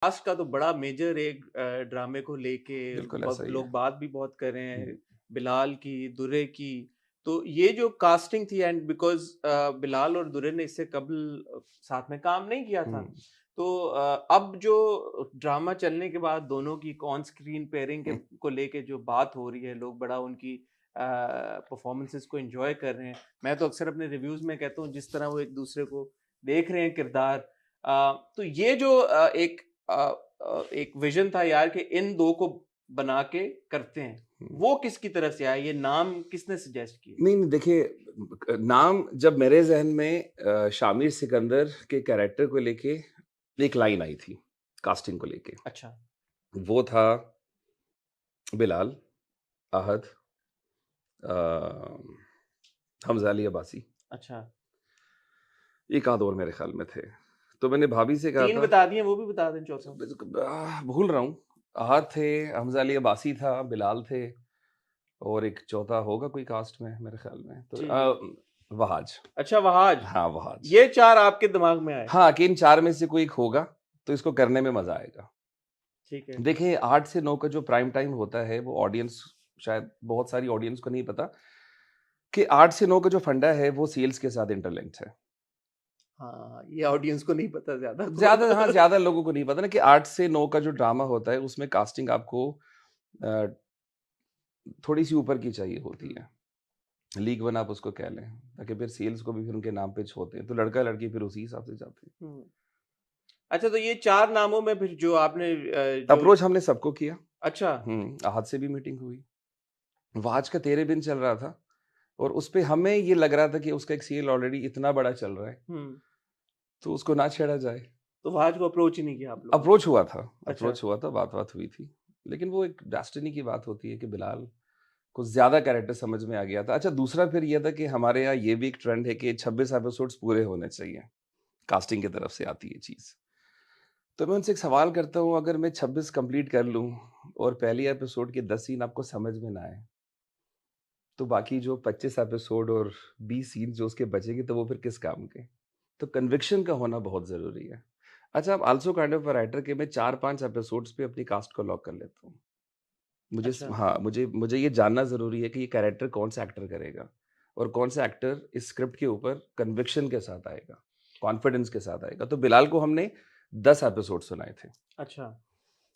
Cast का तो बड़ा मेजर एक ड्रामे को लेके बिल्कुल ऐसा ही है। लोग बात भी बहुत कर रहे हैं, हुँ, बिलाल की, दुर्रे की। तो ये जो कास्टिंग थी, एंड बिकॉज बिलाल और दुर्रे ने इससे कबल साथ में काम नहीं किया था, हुँ, तो अब जो ड्रामा चलने के बाद दोनों की ऑन स्क्रीन पेयरिंग के हुँ, को लेके जो बात हो रही है, लोग बड़ा उनकी परफॉर्मेंसेस को एंजॉय कर रहे हैं। मैं तो अक्सर अपने रिव्यूज में कहता हूँ जिस तरह वो एक दूसरे को देख रहे हैं किरदार। तो ये जो एक विजन था यार कि इन दो को बना के करते हैं, हुँ। वो किसकी तरफ से आया? ये नाम किसने सजेस्ट किया? नहीं, नहीं देखिए नाम जब मेरे ज़हन में शामिर सिकंदर के कैरेक्टर को लेके एक लाइन आई थी, कास्टिंग को लेके। अच्छा। वो था बिलाल, अहद, अ, हमज़ा अली अब्बासी, अच्छा, एक आध और मेरे ख़्याल में थे। तो मैंने भाभी से कहा तीन था बता दिए, वो भी बता दें चौथा। भूल रहा हूँ। अहद थे, हमज़ा अली अब्बासी था, बिलाल थे और एक चौथा होगा कोई कास्ट में मेरे ख़्याल में। तो जी, जी। वहाज। अच्छा, वहाज। हाँ, वहाज। ये चार आपके दिमाग में आए। हाँ, कि इन 4 में से कोई एक होगा, तो इसको करने में मज़ा आएगा। ठीक है। देखिए 8 से 9 का जो प्राइम टाइम होता है, वो ऑडियंस शायद बहुत सारी ऑडियंस को नहीं पता कि 8 से 9 का जो फंडा है, वो सीरियल्स के साथ इंटरलिंक्ड है। हाँ, ये ऑडियंस को नहीं पता ज्यादा को। ज़्यादा हाँ, ज़्यादा लोगों को नहीं पता ना कि 8 से 9 का जो ड्रामा होता है, उसमें कास्टिंग आपको अ, थोड़ी-सी ऊपर की चाहिए होती हम्म, है। लीग वन आप उसको कह लें, ताकि फिर सेल्स को भी फिर उनके नाम पे होते हैं, तो लड़का-लड़की फिर उसी हिसाब से जाते हैं। हम्म। अच्छा, तो ये चार नामों में फिर जो आपने जो। अप्रोच हमने सबको किया। अच्छा। आहत से भी मीटिंग हुई। वाज का तेरे बिन चल रहा था और उसपे हमें ये लग रहा था कि उसका एक सीरियल ऑलरेडी इतना बड़ा चल रहा है, हम्म। तो उसको ना छेड़ा जाए। तो वहाज को अप्रोच ही नहीं किया आप लोगों ने? अप्रोच अच्छा। हुआ था, बात-वात हुई थी। लेकिन वो एक डेस्टिनी की बात होती है कि बिलाल को ज़्यादा कैरेक्टर समझ में आ गया था। अच्छा दूसरा फिर ये था कि हमारे यहाँ ये भी एक ट्रेंड है कि 26 एपिसोड्स पूरे होने चाहिए। कास्टिंग की तरफ से आती है चीज़। तो मैं उनसे एक सवाल करता हूँ अगर मैं 26 कंप्लीट कर लूँ और पहली एपिसोड के 10 सीन आपको समझ में ना आए, तो बाकी जो 25 एपिसोड और 20 सीन जो उसके बचेंगे तो वो फिर किस काम के? तो कन्विक्शन का होना बहुत ज़रूरी है। अच्छा I'm also kind of a writer कि मैं 4-5 एपिसोड्स पे अपनी कास्ट को लॉक कर लेता हूँ। अच्छा। मुझे मुझे ये जानना ज़रूरी है कि ये कैरेक्टर कौन-सा एक्टर करेगा और कौन-सा एक्टर इस स्क्रिप्ट के ऊपर कन्विक्शन के साथ आएगा, कॉन्फिडेंस के साथ आएगा। तो बिलाल को हमने 10 एपिसोड सुनाए थे अच्छा।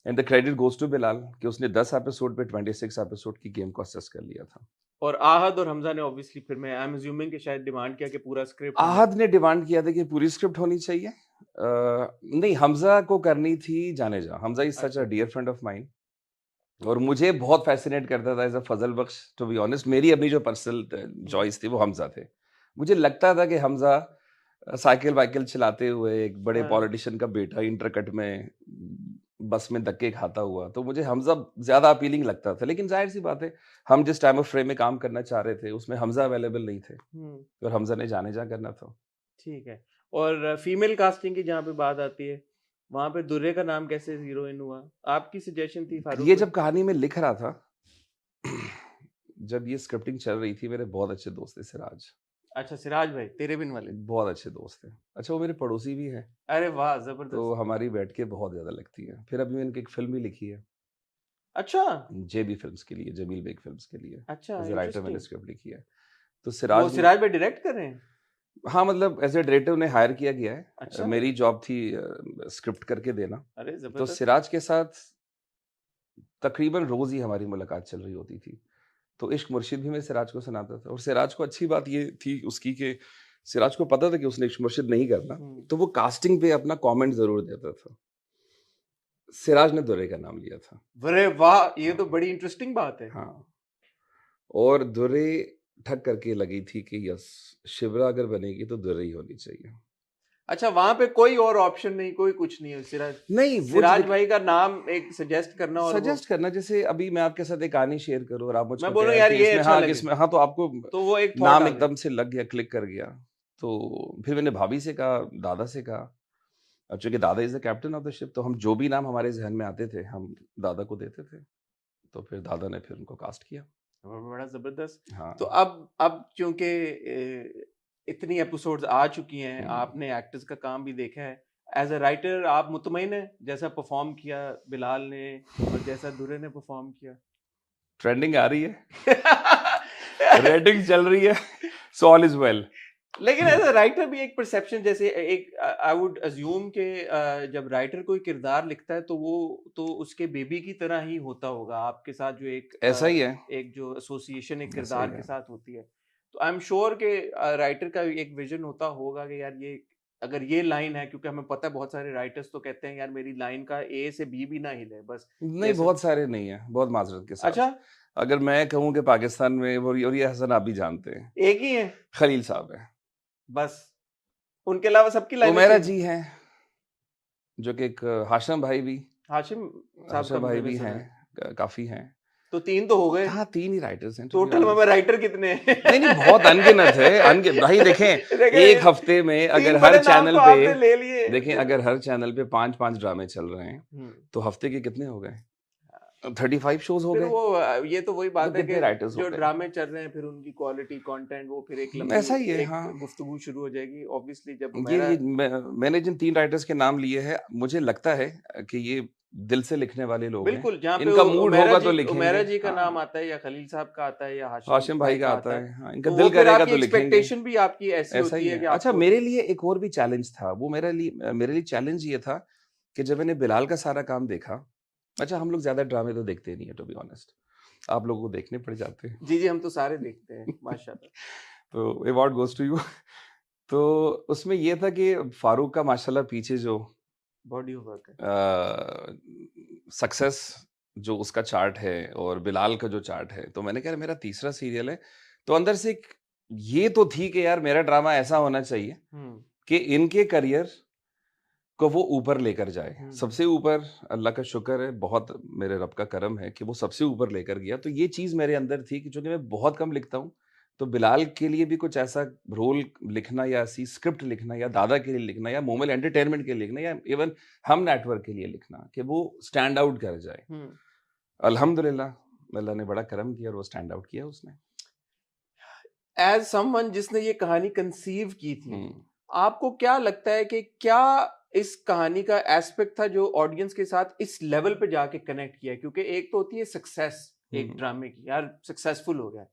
And the credit goes to Bilal कि उसने 10 एपिसोड पे 26 एपिसोड की गेम को असेस कर लिया था। और आहद और हमजा ने ऑब्वियसली, फिर मैं आई एम अज्यूमिंग कि शायद डिमांड किया कि पूरा स्क्रिप्ट हमें। आहद ने डिमांड किया था कि पूरी स्क्रिप्ट होनी चाहिए। नहीं हमज़ा को करनी थी जानेजा। हमज़ा इज़ सच अ अच्छा। डियर फ्रेंड ऑफ माइन और मुझे बहुत फ़ैसिनेट करता था as a Fazal Bakhsh to be honest मेरी अपनी जो पर्सनल हुँ। चॉइस थी वो हमज़ा थे। मुझे लगता था कि हमज़ा साइकिल-वाइकिल चलाते हुए एक बड़े हाँ। पॉलिटिशियन का बेटा इंटरकट में बस में धक्के खाता हुआ, तो मुझे हमज़ा ज़्यादा अपीलिंग लगता था। लेकिन ज़ाहिर-सी बात है, हम जिस टाइम ऑफ फ्रेम में काम करना चाह रहे थे, उसमें हमज़ा अवेलेबल नहीं थे हुँ। और हमज़ा ने जानेजा करना था। ठीक है। और फीमेल कास्टिंग की जहाँ पे बात आती है, वहाँ पे दुर्रे का नाम कैसे हीरोइन हुआ? आपकी सजेशन थी फारूक ये भाई? जब कहानी मैं लिख रहा था, जब ये स्क्रिप्टिंग चल रही थी, मेरे बहुत अच्छे दोस्त थे सिराज, अच्छा, सिराज भाई, तेरे बिन वाले। बहुत अच्छे दोस्त थे। अच्छा वो मेरे पड़ोसी भी हैं, अरे वाह! तो ज़बरदस्त। हमारी बैठ के बहुत ज़्यादा लगती है। फिर अभी मैंने एक फ़िल्म भी लिखी है, अच्छा! जेबी फ़िल्म्स के लिए, जमील बेग फ़िल्म्स के लिए, अच्छा, एज़ अ राइटर मैंने इंटरेस्टिंग। स्क्रिप्ट लिखी है। तो वो सिराज ने सिराज भाई डायरेक्ट कर रहे हैं? हाँ, मतलब एज़ अ डायरेक्टर उन्हें हायर किया गया है। अच्छा! मेरी जॉब थी स्क्रिप्ट करके देना। अरे तो ज़बरदस्त। सिराज के साथ तकरीबन रोज़ ही हमारी मुलाकात चल रही होती थी। तो इश्क मुर्शिद भी मैं सिराज को सुनाता था और सिराज को अच्छी बात ये थी उसकी कि सिराज को पता था कि उसने इश्क मुर्शिद नहीं करना, हुँ। तो वो कास्टिंग पे अपना कमेंट ज़रूर देता था। सिराज ने दुर्रे का नाम लिया था। अरे वाह! ये तो हाँ, बड़ी इंटरेस्टिंग बात है। हाँ और दुर्रे ठग करके लगी थी कि यस, शिवरा अगर बनेगी तो दुर्रे ही होनी चाहिए। अच्छा, वहाँ पे कोई और ऑप्शन नहीं, कोई कुछ नहीं है, सिराज नहीं, वो जो सिराज देखिए भाई का नाम एक सजेस्ट करना और वो। सजेस्ट करना जैसे अभी मैं आपके साथ एक कहानी शेयर करूँ और आप मैं मुझको बोलूँ कहें यार कि ये अच्छा कि लगे, इसमें हाँ, तो आपको तो वो एक थॉट नाम आ गया। एकदम से लग गया, क्लिक कर गया। तो फिर मैंने भाभी से कहा, दादा से कहा चूँकि दादा is the captain of the ship तो हम जो भी नाम हमारे ज़हन में आते थे, हम दादा को देते थे। तो फिर दादा ने फिर उनको कास्ट किया। बड़ा ज़बरदस्त। तो हाँ। अब चूँकि इतनी एपिसोड्स आ चुकी हैं, हुँ, आपने एक्टर्स का काम भी देखा है, एज अ राइटर आप मुतमईन है जैसा परफॉर्म किया बिलाल ने और जैसा दुरे ने परफॉर्म किया? ट्रेंडिंग आ रही है, रेटिंग चल रही है, सो ऑल इज वेल। लेकिन एज अ राइटर भी एक परसेप्शन, जैसे एक आई वुड अज्यूम के जब राइटर कोई किरदार लिखता है तो वो तो उसके बेबी की तरह ही होता होगा आपके साथ, जो एक ऐसा ही है, एक जो एसोसिएशन एक ऐसा किरदार ही के है। साथ होती है। तो आई एम श्योर के राइटर का भी एक विजन होता होगा कि यार ये अगर ये लाइन है, क्योंकि हमें पता है बहुत सारे राइटर्स तो कहते हैं यार मेरी लाइन का ए से बी भी ना हिले बस नहीं, जैसे। बहुत सारे नहीं है, बहुत माजरत के साथ। अच्छा, अगर मैं कहूँ कि पाकिस्तान में और ये हसन आप भी जानते हैं, एक ही है खलील साहब है, बस, उनके अलावा सबकी लाइनें उमेरा चेंज। जी हैं, जो कि एक हाशम भाई भी, हाशिम साहब का हाशम भाई मैंने भी सुना हैं, है। काफी हैं। तो 3 तो हो गए। हाँ, 3 ही राइटर्स हैं टू बी टोटल में ऑनेस्ट। राइटर कितने हैं? नहीं, नहीं, बहुत अनगिनत है, भाई देखें, देखें, एक हफ्ते में अगर 3 हर बड़े नाम चैनल तो पे आपने ले लिए। देखें, अगर हर चैनल पे 5-5 ड्रामे चल रहे हैं, हम्म, तो हफ्ते के कितने हो गए? 35 शोज़ हो फिर गए, वो ये तो वही तो बात है कि कितने राइटर्स हो जो गए? ड्रामे चल रहे हैं फिर उनकी क्वालिटी कंटेंट वो फिर एक लंबी ऐसा ही है, एक हाँ। गुफ्तगू शुरू हो जाएगी ऑब्वियसली जब ये मेरा। ये मैंने जिन 3 राइटर्स के नाम लिए हैं, मुझे लगता है कि ये दिल से लिखने वाले लोग हैं। बिल्कुल, जहाँ पे इनका मूड होगा तो उमेरा लिखेंगे। जी का नाम हाँ, आता है या खलील साहब का आता है या हाशिम हाशिम भाई भाई का का आता आता है, है। हाँ, इनका तो वो दिल फिर करेगा आपकी तो लिखेंगे। एक्सपेक्टेशन भी आपकी ऐसी ऐसा होती ही है है। कि अच्छा, आपको। मेरे लिए एक और भी चैलेंज था। वो मेरे लिए चैलेंज ये था कि जब मैंने बिलाल का सारा काम देखा, अच्छा हम लोग ज़्यादा ड्रामे तो देखते नहीं है टू बी ऑनेस्ट। आप लोगों को देखने पड़ जाते हैं। जी, जी, हम तो सारे देखते हैं माशाल्लाह। तो अवार्ड गोज़ टू यू। तो उसमें ये था कि फारूक का माशाल्लाह पीछे जो बॉडी ऑफ वर्क है। सक्सेस जो उसका चार्ट है और बिलाल का जो चार्ट है, तो मैंने कहा यार मेरा तीसरा सीरियल है, तो अंदर से एक ये तो थी कि यार मेरा ड्रामा ऐसा होना चाहिए हम्म, कि इनके करियर को वो ऊपर लेकर जाए। हम्म, सबसे ऊपर अल्लाह का शुक्र है, बहुत मेरे रब का करम है कि वो सबसे ऊपर लेकर गया। तो ये चीज़ मेरे अंदर थी कि चूँकि मैं बहुत कम लिखता हूँ, तो बिलाल के लिए भी कुछ ऐसा रोल लिखना या ऐसी स्क्रिप्ट लिखना या दादा के लिए लिखना या मोमेल एंटरटेनमेंट के लिए लिखना या इवन हम नेटवर्क के लिए लिखना कि वो स्टैंड आउट कर जाए। हम्म। अल्हम्दुलिल्लाह अल्लाह ने बड़ा करम किया और वो स्टैंड आउट किया उसने। एज समवन जिसने ये कहानी कंसीव की थी, हुँ, आपको क्या लगता है कि क्या इस कहानी का एस्पेक्ट था जो ऑडियंस के साथ इस लेवल पे जाके कनेक्ट किया? क्योंकि एक तो होती है सक्सेस एक हुँ, ड्रामे की, यार सक्सेसफुल हो गया,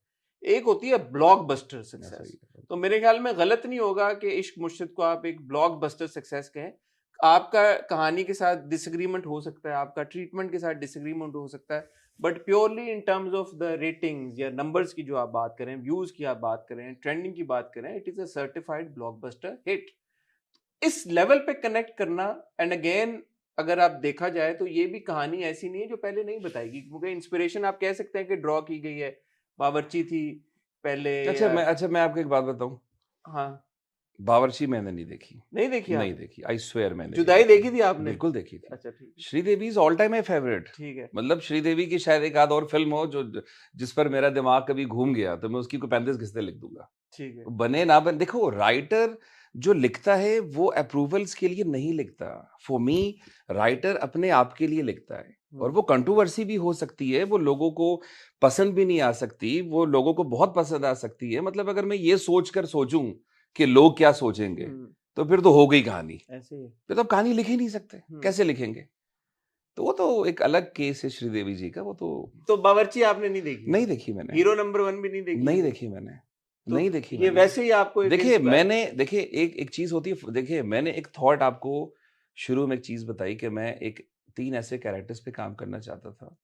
एक होती है ब्लॉकबस्टर ऐसा सक्सेस। ही है। तो मेरे ख्याल में गलत नहीं होगा कि इश्क मुर्शिद को आप एक ब्लॉकबस्टर सक्सेस कहें। आपका कहानी के साथ डिसएग्रीमेंट हो सकता है, आपका ट्रीटमेंट के साथ डिसएग्रीमेंट हो सकता है, but purely in terms of the ratings या नंबर्स की जो आप बात करें, व्यूज की आप बात करें, ट्रेंडिंग की बात करें, it is a certified blockbuster hit. इस लेवल पे कनेक्ट करना, एंड अगेन अगर आप देखा जाए तो ये भी कहानी ऐसी नहीं है जो पहले नहीं बताएगी, क्योंकि इंस्पिरेशन आप कह सकते हैं कि ड्रॉ की गई है, बावर्ची थी पहले। अच्छा मैं आपको एक बात बताऊँ, हाँ, बावर्ची मैंने नहीं देखी। नहीं देखी नहीं आपने? देखी, आई स्वेयर मैंने नहीं जुदाई देखी। देखी थी आपने? बिल्कुल देखी थी। अच्छा, ठीक है, Sridevi is all time my favourite. ठीक है, मतलब श्रीदेवी की शायद एक आध और फ़िल्म हो जो जिस पर मेरा दिमाग कभी घूम गया, तो मैं उसकी कोई 35 किस्तें लिख दूँगा। ठीक है। बने ना बने, देखो राइटर जो लिखता है वो अप्रूवल्स के लिए नहीं लिखता। फॉर मी राइटर अपने आप के लिए लिखता है और वो कंट्रोवर्सी भी हो सकती है, वो लोगों को पसंद भी नहीं आ सकती, वो लोगों को बहुत पसंद आ सकती है। मतलब अगर मैं ये सोचकर सोचूँ कि लोग क्या सोचेंगे, हम्म, तो फिर तो हो गई कहानी। ऐसे ही। फिर तो आप कहानी लिख ही नहीं सकते, हम्म। कैसे लिखेंगे? तो वो तो एक अलग केस है श्रीदेवी जी का, वो तो तो बावर्ची आपने नहीं देखी? नहीं देखी मैंने। हीरो नंबर 1 भी नहीं देखी? नहीं देखी मैंने, तो नहीं देखी ये मैंने। वैसे ही आपको एक देखिए एक चीज़ होती है, देखिए मैंने एक थॉट आपको शुरू में एक चीज़ बताई कि मैं एक 3 ऐसे कैरेक्टर्स पे काम करना चाहता था।